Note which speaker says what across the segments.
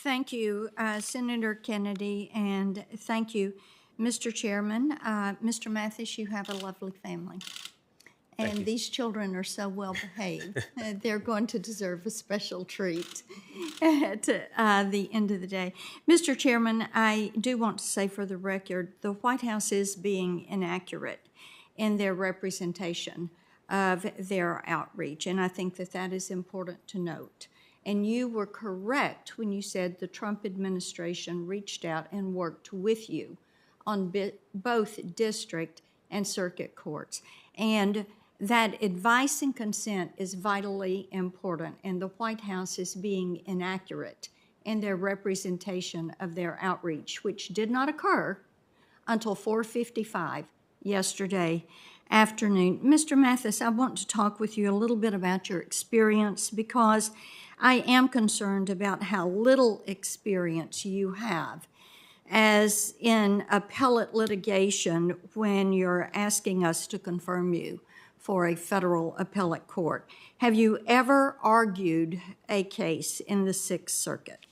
Speaker 1: Thank you, Senator Kennedy, and thank you, Mr. Chairman. Mr. Mathis, you have a lovely family. And these children are so well behaved. They're going to deserve a special treat at the end of the day. Mr. Chairman, I do want to say for the record, the White House is being inaccurate in their representation of their outreach, and I think that that is important to note. And you were correct when you said the Trump administration reached out and worked with you on both district and circuit courts. And that advice and consent is vitally important, and the White House is being inaccurate in their representation of their outreach, which did not occur until 4:55 yesterday afternoon. Mr. Mathis, I want to talk with you a little bit about your experience because I am concerned about how little experience you have as in appellate litigation when you're asking us to confirm you for a federal appellate court. Have you ever argued a case in the Sixth Circuit?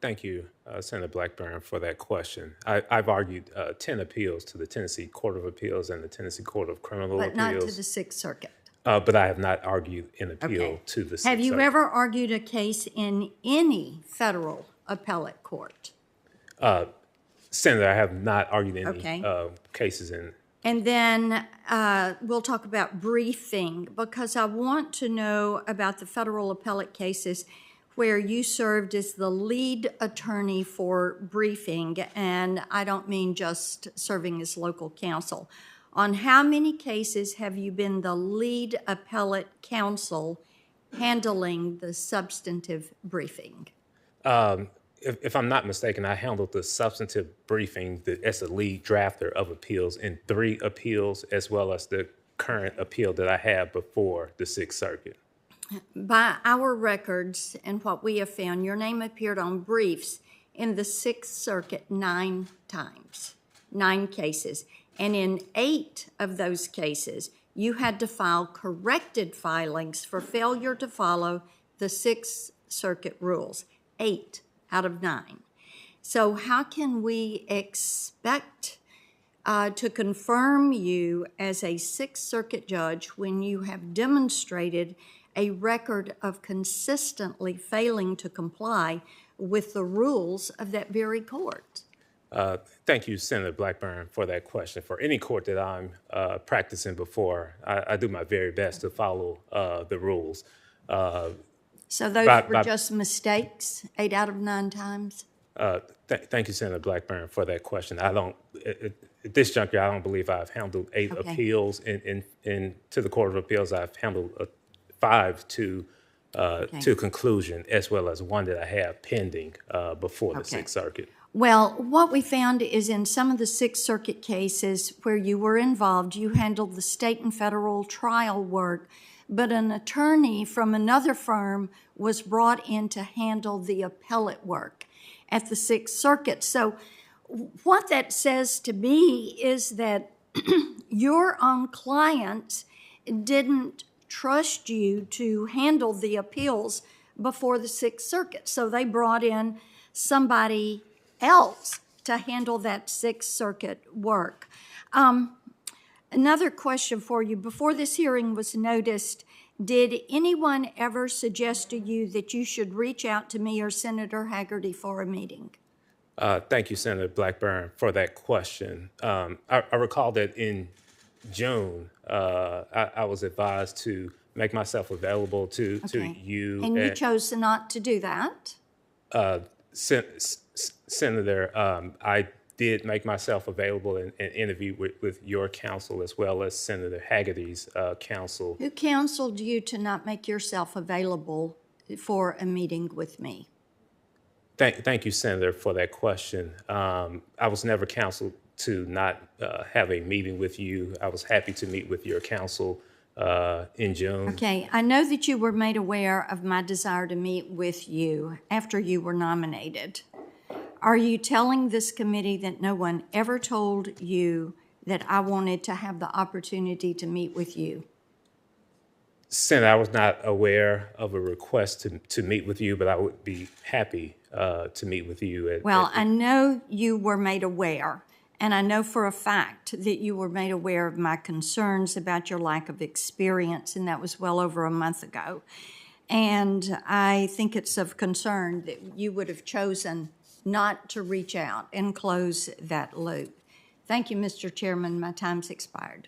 Speaker 2: Thank you, Senator Blackburn, for that question. I've argued 10 appeals to the Tennessee Court of Appeals and the Tennessee Court of Criminal Appeals.
Speaker 1: But not to the Sixth Circuit.
Speaker 2: But I have not argued an appeal to the Sixth Circuit.
Speaker 1: Have you ever argued a case in any federal appellate court?
Speaker 2: Senator, I have not argued any cases in.
Speaker 1: And then we'll talk about briefing, because I want to know about the federal appellate cases where you served as the lead attorney for briefing, and I don't mean just serving as local counsel. On how many cases have you been the lead appellate counsel handling the substantive briefing?
Speaker 2: If I'm not mistaken, I handled the substantive briefing as the lead drafter of appeals in 3 appeals, as well as the current appeal that I have before the Sixth Circuit.
Speaker 1: By our records and what we have found, your name appeared on briefs in the Sixth Circuit 9 times, 9 cases. And in 8 of those cases, you had to file corrected filings for failure to follow the Sixth Circuit rules, 8 out of 9. So how can we expect to confirm you as a Sixth Circuit judge when you have demonstrated a record of consistently failing to comply with the rules of that very court?
Speaker 2: Thank you, Senator Blackburn, for that question. For any court that I'm practicing before, I do my very best to follow the rules.
Speaker 1: So those were just mistakes 8 out of 9 times?
Speaker 2: Thank you, Senator Blackburn, for that question. At this juncture, I don't believe I've handled 8 appeals to the Court of Appeals. I've handled 5 to conclusion, as well as 1 that I have pending before the Sixth Circuit.
Speaker 1: Well, what we found is in some of the Sixth Circuit cases where you were involved, you handled the state and federal trial work, but an attorney from another firm was brought in to handle the appellate work at the Sixth Circuit. So what that says to me is that your own clients didn't trust you to handle the appeals before the Sixth Circuit. So they brought in somebody else to handle that Sixth Circuit work. Another question for you. Before this hearing was noticed, did anyone ever suggest to you that you should reach out to me or Senator Hagerty for a meeting?
Speaker 2: Thank you, Senator Blackburn, for that question. I recall that in June, I was advised to make myself available to you.
Speaker 1: And you chose not to do that?
Speaker 2: Senator, I did make myself available and interview with your counsel as well as Senator Hagerty's counsel.
Speaker 1: Who counseled you to not make yourself available for a meeting with me?
Speaker 2: Thank you, Senator, for that question. I was never counseled to not have a meeting with you. I was happy to meet with your counsel in June.
Speaker 1: Okay, I know that you were made aware of my desire to meet with you after you were nominated. Are you telling this committee that no one ever told you that I wanted to have the opportunity to meet with you?
Speaker 2: Senator, I was not aware of a request to meet with you, but I would be happy to meet with you.
Speaker 1: Well, I know you were made aware, and I know for a fact that you were made aware of my concerns about your lack of experience, and that was well over a month ago. And I think it's of concern that you would have chosen not to reach out and close that loop. Thank you, Mr. Chairman. My time's expired.